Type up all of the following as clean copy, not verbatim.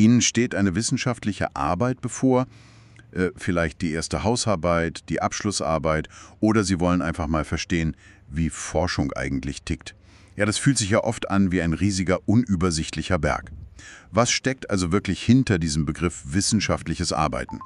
Ihnen steht eine wissenschaftliche Arbeit bevor, vielleicht die erste Hausarbeit, die Abschlussarbeit, oder Sie wollen einfach mal verstehen, wie Forschung eigentlich tickt. Ja, das fühlt sich ja oft an wie ein riesiger, unübersichtlicher Berg. Was steckt also wirklich hinter diesem Begriff wissenschaftliches Arbeiten?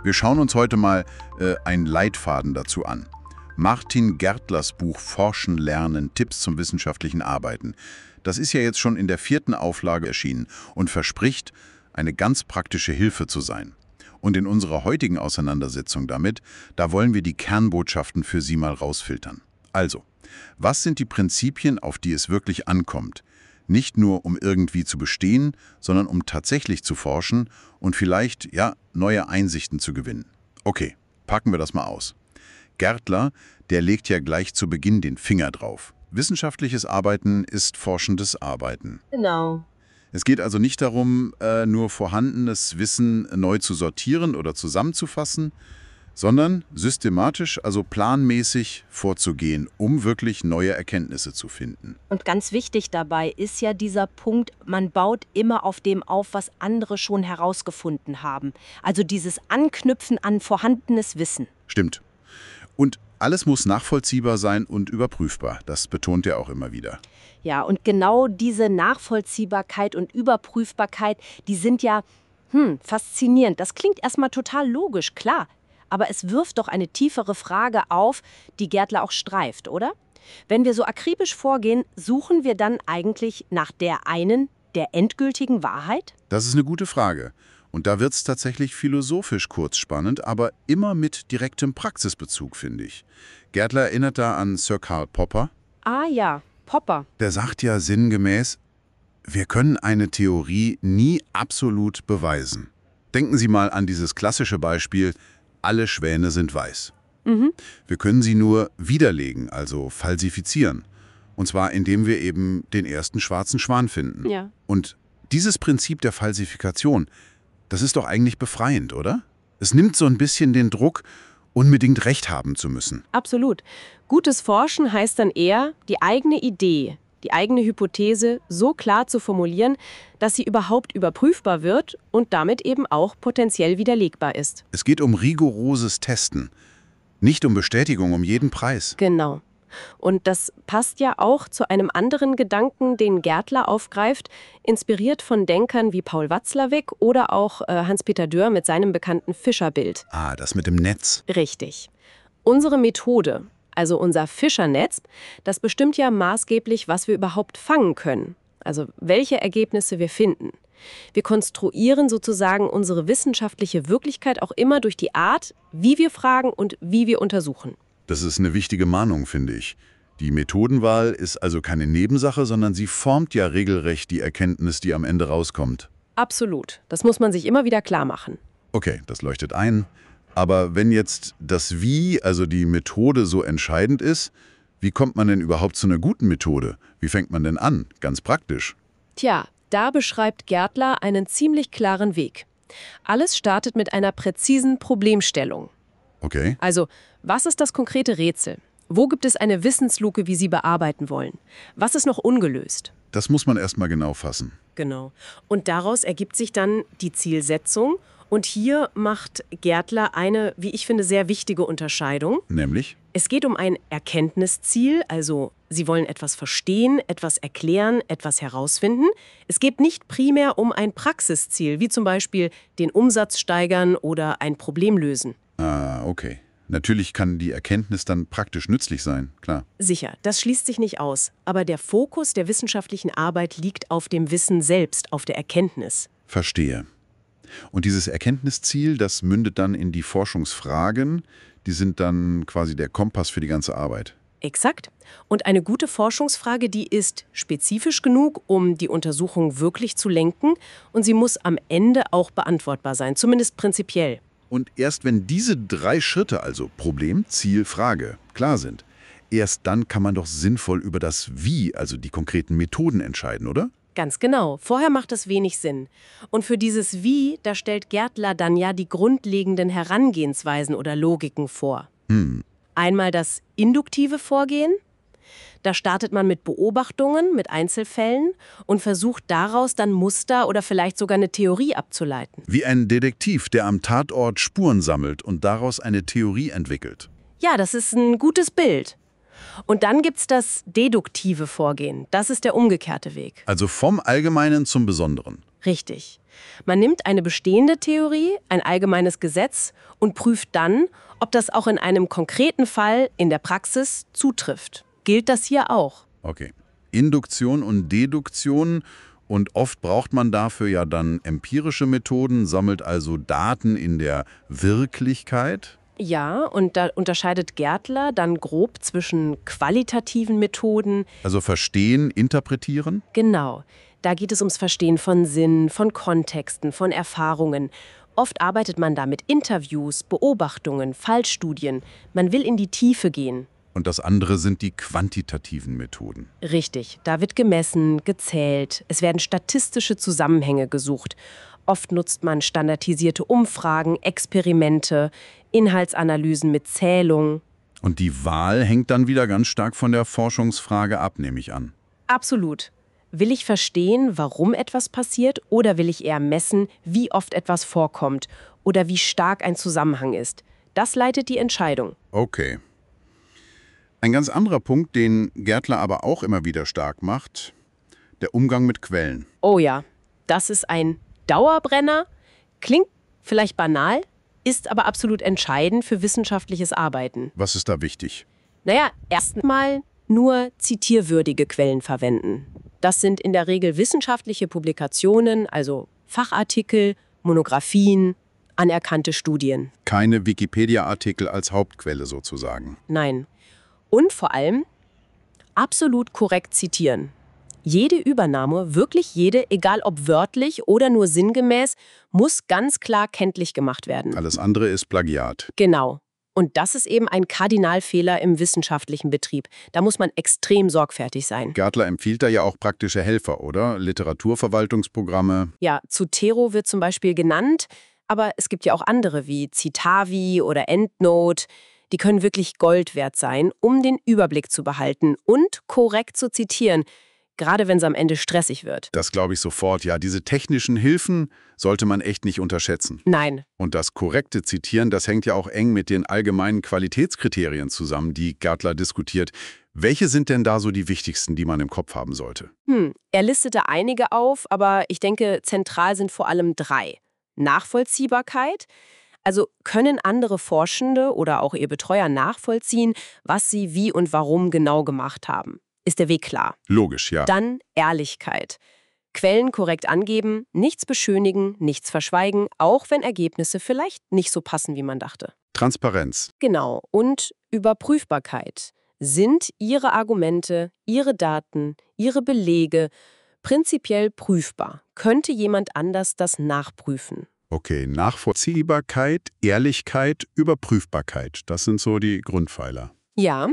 Wir schauen uns heute mal einen Leitfaden dazu an. Martin Gärtlers Buch Forschen, Lernen, Tipps zum wissenschaftlichen Arbeiten. Das ist ja jetzt schon in der 4. Auflage erschienen und verspricht, eine ganz praktische Hilfe zu sein. Und in unserer heutigen Auseinandersetzung damit, da wollen wir die Kernbotschaften für Sie mal rausfiltern. Also, was sind die Prinzipien, auf die es wirklich ankommt? Nicht nur, um irgendwie zu bestehen, sondern um tatsächlich zu forschen und vielleicht, ja, neue Einsichten zu gewinnen. Okay, packen wir das mal aus. Gärtler, der legt ja gleich zu Beginn den Finger drauf. Wissenschaftliches Arbeiten ist forschendes Arbeiten. Genau. Es geht also nicht darum, nur vorhandenes Wissen neu zu sortieren oder zusammenzufassen, sondern systematisch, also planmäßig vorzugehen, um wirklich neue Erkenntnisse zu finden. Und ganz wichtig dabei ist ja dieser Punkt, man baut immer auf dem auf, was andere schon herausgefunden haben. Also dieses Anknüpfen an vorhandenes Wissen. Stimmt. Und alles muss nachvollziehbar sein und überprüfbar. Das betont er auch immer wieder. Ja, und genau diese Nachvollziehbarkeit und Überprüfbarkeit, die sind ja faszinierend. Das klingt erstmal total logisch, klar. Aber es wirft doch eine tiefere Frage auf, die Gärtler auch streift, oder? Wenn wir so akribisch vorgehen, suchen wir dann eigentlich nach der endgültigen Wahrheit? Das ist eine gute Frage. Und da wird es tatsächlich philosophisch kurzspannend, aber immer mit direktem Praxisbezug, finde ich. Gärtler erinnert da an Sir Karl Popper. Ah ja, Popper. Der sagt ja sinngemäß, wir können eine Theorie nie absolut beweisen. Denken Sie mal an dieses klassische Beispiel, alle Schwäne sind weiß. Wir können sie nur widerlegen, also falsifizieren. Und zwar indem wir eben den ersten schwarzen Schwan finden. Ja. Und dieses Prinzip der Falsifikation, das ist doch eigentlich befreiend, oder? Es nimmt so ein bisschen den Druck, unbedingt Recht haben zu müssen. Absolut. Gutes Forschen heißt dann eher, die eigene Idee, die eigene Hypothese so klar zu formulieren, dass sie überhaupt überprüfbar wird und damit eben auch potenziell widerlegbar ist. Es geht um rigoroses Testen, nicht um Bestätigung um jeden Preis. Genau. Und das passt ja auch zu einem anderen Gedanken, den Gärtler aufgreift, inspiriert von Denkern wie Paul Watzlawick oder auch Hans-Peter Dürr mit seinem bekannten Fischerbild. Ah, das mit dem Netz. Richtig. Unsere Methode, also unser Fischernetz, das bestimmt ja maßgeblich, was wir überhaupt fangen können. Also welche Ergebnisse wir finden. Wir konstruieren sozusagen unsere wissenschaftliche Wirklichkeit auch immer durch die Art, wie wir fragen und wie wir untersuchen. Das ist eine wichtige Mahnung, finde ich. Die Methodenwahl ist also keine Nebensache, sondern sie formt ja regelrecht die Erkenntnis, die am Ende rauskommt. Absolut. Das muss man sich immer wieder klar machen. Okay, das leuchtet ein. Aber wenn jetzt das Wie, also die Methode, so entscheidend ist, wie kommt man denn überhaupt zu einer guten Methode? Wie fängt man denn an? Ganz praktisch. Tja, da beschreibt Gärtler einen ziemlich klaren Weg. Alles startet mit einer präzisen Problemstellung. Okay. Also, was ist das konkrete Rätsel? Wo gibt es eine Wissensluke, wie Sie bearbeiten wollen? Was ist noch ungelöst? Das muss man erstmal genau fassen. Genau. Und daraus ergibt sich dann die Zielsetzung. Und hier macht Gärtler eine, wie ich finde, sehr wichtige Unterscheidung. Nämlich? Es geht um ein Erkenntnisziel, also Sie wollen etwas verstehen, etwas erklären, etwas herausfinden. Es geht nicht primär um ein Praxisziel, wie zum Beispiel den Umsatz steigern oder ein Problem lösen. Ah, okay. Natürlich kann die Erkenntnis dann praktisch nützlich sein, klar. Sicher, das schließt sich nicht aus. Aber der Fokus der wissenschaftlichen Arbeit liegt auf dem Wissen selbst, auf der Erkenntnis. Verstehe. Und dieses Erkenntnisziel, das mündet dann in die Forschungsfragen, die sind dann quasi der Kompass für die ganze Arbeit. Exakt. Und eine gute Forschungsfrage, die ist spezifisch genug, um die Untersuchung wirklich zu lenken, und sie muss am Ende auch beantwortbar sein, zumindest prinzipiell. Und erst wenn diese 3 Schritte, also Problem, Ziel, Frage, klar sind, erst dann kann man doch sinnvoll über das Wie, also die konkreten Methoden entscheiden, oder? Ganz genau. Vorher macht es wenig Sinn. Und für dieses Wie, da stellt Gärtler dann ja die grundlegenden Herangehensweisen oder Logiken vor. Einmal das induktive Vorgehen. Da startet man mit Beobachtungen, mit Einzelfällen und versucht daraus dann Muster oder vielleicht sogar eine Theorie abzuleiten. Wie ein Detektiv, der am Tatort Spuren sammelt und daraus eine Theorie entwickelt. Ja, das ist ein gutes Bild. Und dann gibt's das deduktive Vorgehen. Das ist der umgekehrte Weg. Also vom Allgemeinen zum Besonderen. Richtig. Man nimmt eine bestehende Theorie, ein allgemeines Gesetz und prüft dann, ob das auch in einem konkreten Fall in der Praxis zutrifft. Gilt das hier auch? Okay. Induktion und Deduktion. Und oft braucht man dafür ja dann empirische Methoden, sammelt also Daten in der Wirklichkeit. Ja, und da unterscheidet Gärtler dann grob zwischen qualitativen Methoden. Also verstehen, interpretieren. Genau. Da geht es ums Verstehen von Sinn, von Kontexten, von Erfahrungen. Oft arbeitet man da mit Interviews, Beobachtungen, Fallstudien. Man will in die Tiefe gehen. Und das andere sind die quantitativen Methoden. Richtig, da wird gemessen, gezählt. Es werden statistische Zusammenhänge gesucht. Oft nutzt man standardisierte Umfragen, Experimente, Inhaltsanalysen mit Zählung. Und die Wahl hängt dann wieder ganz stark von der Forschungsfrage ab, nehme ich an. Absolut. Will ich verstehen, warum etwas passiert, oder will ich eher messen, wie oft etwas vorkommt oder wie stark ein Zusammenhang ist? Das leitet die Entscheidung. Okay. Ein ganz anderer Punkt, den Gärtler aber auch immer wieder stark macht, der Umgang mit Quellen. Oh ja, das ist ein Dauerbrenner. Klingt vielleicht banal, ist aber absolut entscheidend für wissenschaftliches Arbeiten. Was ist da wichtig? Naja, erstmal nur zitierwürdige Quellen verwenden. Das sind in der Regel wissenschaftliche Publikationen, also Fachartikel, Monographien, anerkannte Studien. Keine Wikipedia-Artikel als Hauptquelle sozusagen. Nein. Und vor allem absolut korrekt zitieren. Jede Übernahme, wirklich jede, egal ob wörtlich oder nur sinngemäß, muss ganz klar kenntlich gemacht werden. Alles andere ist Plagiat. Genau. Und das ist eben ein Kardinalfehler im wissenschaftlichen Betrieb. Da muss man extrem sorgfältig sein. Gärtler empfiehlt da ja auch praktische Helfer, oder? Literaturverwaltungsprogramme. Ja, Zotero wird zum Beispiel genannt, aber es gibt ja auch andere wie Citavi oder EndNote. Die können wirklich Gold wert sein, um den Überblick zu behalten und korrekt zu zitieren, gerade wenn es am Ende stressig wird. Das glaube ich sofort, ja. Diese technischen Hilfen sollte man echt nicht unterschätzen. Nein. Und das korrekte Zitieren, das hängt ja auch eng mit den allgemeinen Qualitätskriterien zusammen, die Gärtler diskutiert. Welche sind denn da so die wichtigsten, die man im Kopf haben sollte? Er listete einige auf, aber ich denke, zentral sind vor allem 3. Nachvollziehbarkeit. Also können andere Forschende oder auch ihr Betreuer nachvollziehen, was sie wie und warum genau gemacht haben? Ist der Weg klar? Logisch, ja. Dann Ehrlichkeit. Quellen korrekt angeben, nichts beschönigen, nichts verschweigen, auch wenn Ergebnisse vielleicht nicht so passen, wie man dachte. Transparenz. Genau. Und Überprüfbarkeit. Sind Ihre Argumente, Ihre Daten, Ihre Belege prinzipiell prüfbar? Könnte jemand anders das nachprüfen? Okay, Nachvollziehbarkeit, Ehrlichkeit, Überprüfbarkeit. Das sind so die Grundpfeiler. Ja,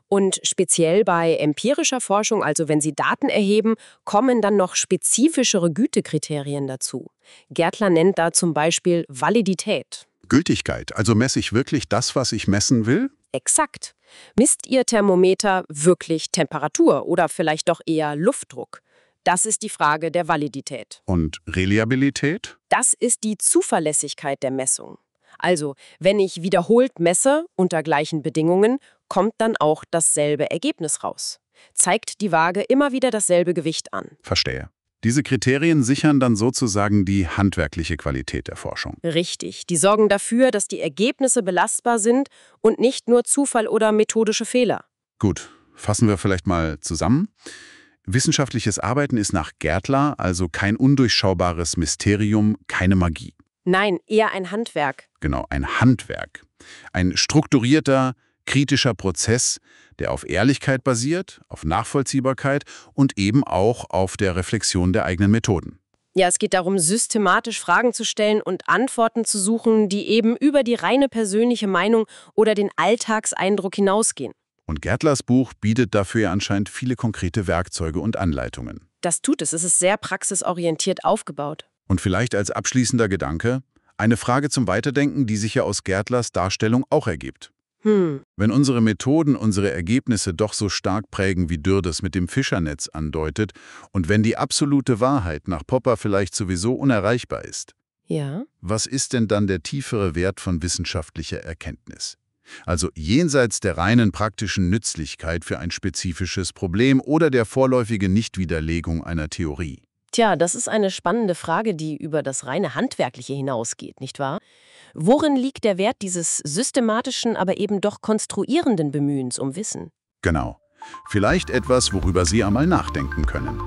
und speziell bei empirischer Forschung, also wenn Sie Daten erheben, kommen dann noch spezifischere Gütekriterien dazu. Gärtler nennt da zum Beispiel Validität. Gültigkeit, also messe ich wirklich das, was ich messen will? Exakt. Misst Ihr Thermometer wirklich Temperatur oder vielleicht doch eher Luftdruck? Das ist die Frage der Validität. Und Reliabilität? Das ist die Zuverlässigkeit der Messung. Also, wenn ich wiederholt messe unter gleichen Bedingungen, kommt dann auch dasselbe Ergebnis raus. Zeigt die Waage immer wieder dasselbe Gewicht an. Verstehe. Diese Kriterien sichern dann sozusagen die handwerkliche Qualität der Forschung. Richtig. Die sorgen dafür, dass die Ergebnisse belastbar sind und nicht nur Zufall oder methodische Fehler. Gut, fassen wir vielleicht mal zusammen. Wissenschaftliches Arbeiten ist nach Gärtler also kein undurchschaubares Mysterium, keine Magie. Nein, eher ein Handwerk. Genau, ein Handwerk. Ein strukturierter, kritischer Prozess, der auf Ehrlichkeit basiert, auf Nachvollziehbarkeit und eben auch auf der Reflexion der eigenen Methoden. Ja, es geht darum, systematisch Fragen zu stellen und Antworten zu suchen, die eben über die reine persönliche Meinung oder den Alltagseindruck hinausgehen. Und Gärtlers Buch bietet dafür ja anscheinend viele konkrete Werkzeuge und Anleitungen. Das tut es. Es ist sehr praxisorientiert aufgebaut. Und vielleicht als abschließender Gedanke eine Frage zum Weiterdenken, die sich ja aus Gärtlers Darstellung auch ergibt. Wenn unsere Methoden unsere Ergebnisse doch so stark prägen, wie Dürr das mit dem Fischernetz andeutet, und wenn die absolute Wahrheit nach Popper vielleicht sowieso unerreichbar ist, Ja. was ist denn dann der tiefere Wert von wissenschaftlicher Erkenntnis? Also jenseits der reinen praktischen Nützlichkeit für ein spezifisches Problem oder der vorläufigen Nichtwiderlegung einer Theorie. Tja, das ist eine spannende Frage, die über das reine Handwerkliche hinausgeht, nicht wahr? Worin liegt der Wert dieses systematischen, aber eben doch konstruierenden Bemühens um Wissen? Genau. Vielleicht etwas, worüber Sie einmal nachdenken können.